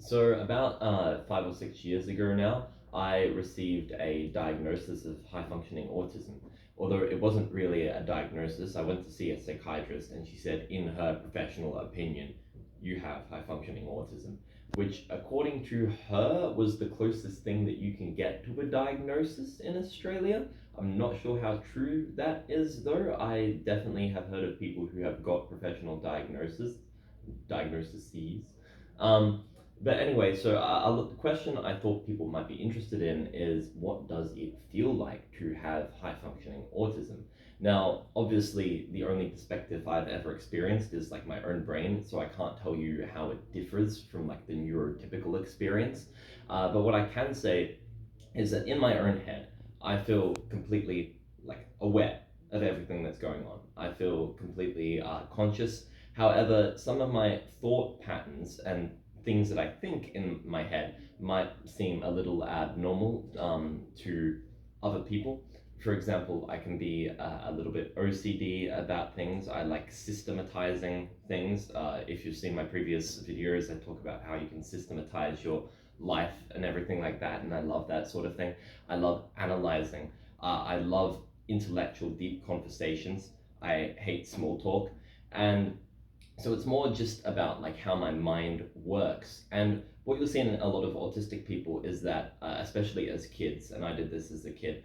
So about 5 or 6 years ago now, I received a diagnosis of high functioning autism. Although it wasn't really a diagnosis, I went to see a psychiatrist and she said, in her professional opinion, you have high functioning autism, which, according to her, was the closest thing that you can get to a diagnosis in Australia. I'm not sure how true that is, though. I definitely have heard of people who have got professional diagnoses. Um, but anyway, so the question I thought people might be interested in is, what does it feel like to have high functioning autism? Now, obviously, the only perspective I've ever experienced is like my own brain, so I can't tell you how it differs from like the neurotypical experience. But what I can say is that in my own head, I feel completely like aware of everything that's going on. I feel completely conscious. However, some of my thought patterns and things that I think in my head might seem a little abnormal to other people. For example, I can be a little bit OCD about things. I like systematizing things. If you've seen my previous videos, I talk about how you can systematize your life and everything like that, and I love that sort of thing. I love analyzing. I love intellectual, deep conversations. I hate small talk, and so it's more just about like how my mind works. And what you'll see in a lot of autistic people is that, especially as kids, and I did this as a kid,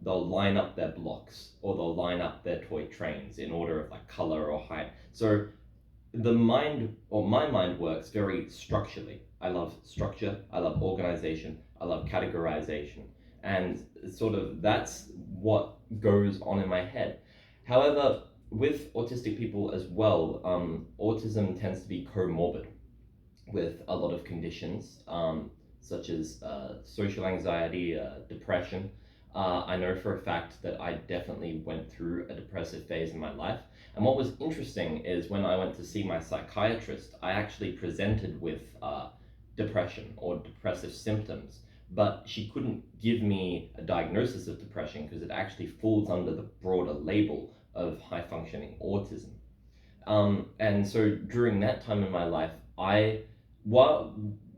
they'll line up their blocks or they'll line up their toy trains in order of like color or height. So the mind, or my mind, works very structurally. I love structure, I love organization, I love categorization, and sort of that's what goes on in my head. However, with autistic people as well, autism tends to be comorbid with a lot of conditions, such as social anxiety, depression. I know for a fact that I definitely went through a depressive phase in my life. And what was interesting is when I went to see my psychiatrist, I actually presented with depression or depressive symptoms, but she couldn't give me a diagnosis of depression because it actually falls under the broader label of high functioning autism. And so during that time in my life, while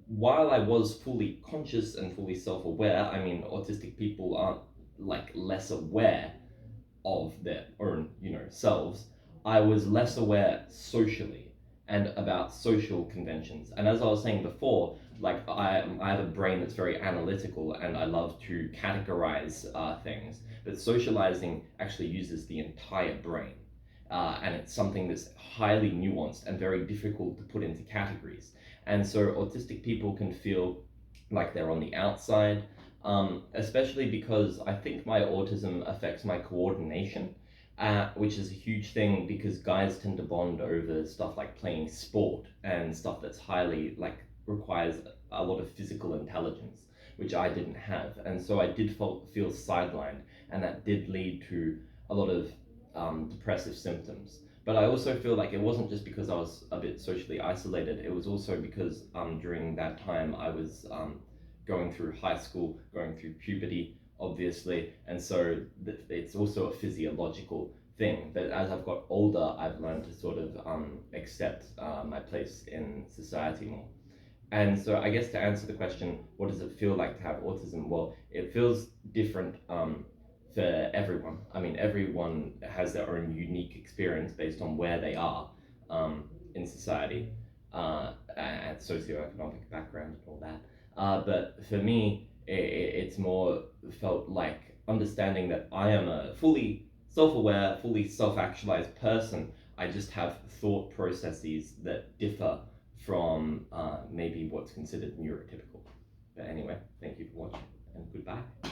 while I was fully conscious and fully self-aware, I mean, autistic people aren't like less aware of their own, selves. I was less aware socially and about social conventions. And as I was saying before, like I have a brain that's very analytical and I love to categorize things. But socializing actually uses the entire brain. And it's something that's highly nuanced and very difficult to put into categories. And so autistic people can feel like they're on the outside, especially because I think my autism affects my coordination, which is a huge thing because guys tend to bond over stuff like playing sport and stuff that's highly like requires a lot of physical intelligence, which I didn't have. And so I did feel sidelined, and that did lead to a lot of depressive symptoms. But I also feel like it wasn't just because I was a bit socially isolated, it was also because during that time I was going through high school, going through puberty, obviously, and so it's also a physiological thing. But as I've got older, I've learned to sort of accept my place in society more. And so I guess to answer the question, what does it feel like to have autism? Well, it feels different for everyone. I mean, everyone has their own unique experience based on where they are in society and socioeconomic background and all that. But for me, it's more felt like understanding that I am a fully self-aware, fully self-actualized person. I just have thought processes that differ from maybe what's considered neurotypical. But anyway, thank you for watching and goodbye.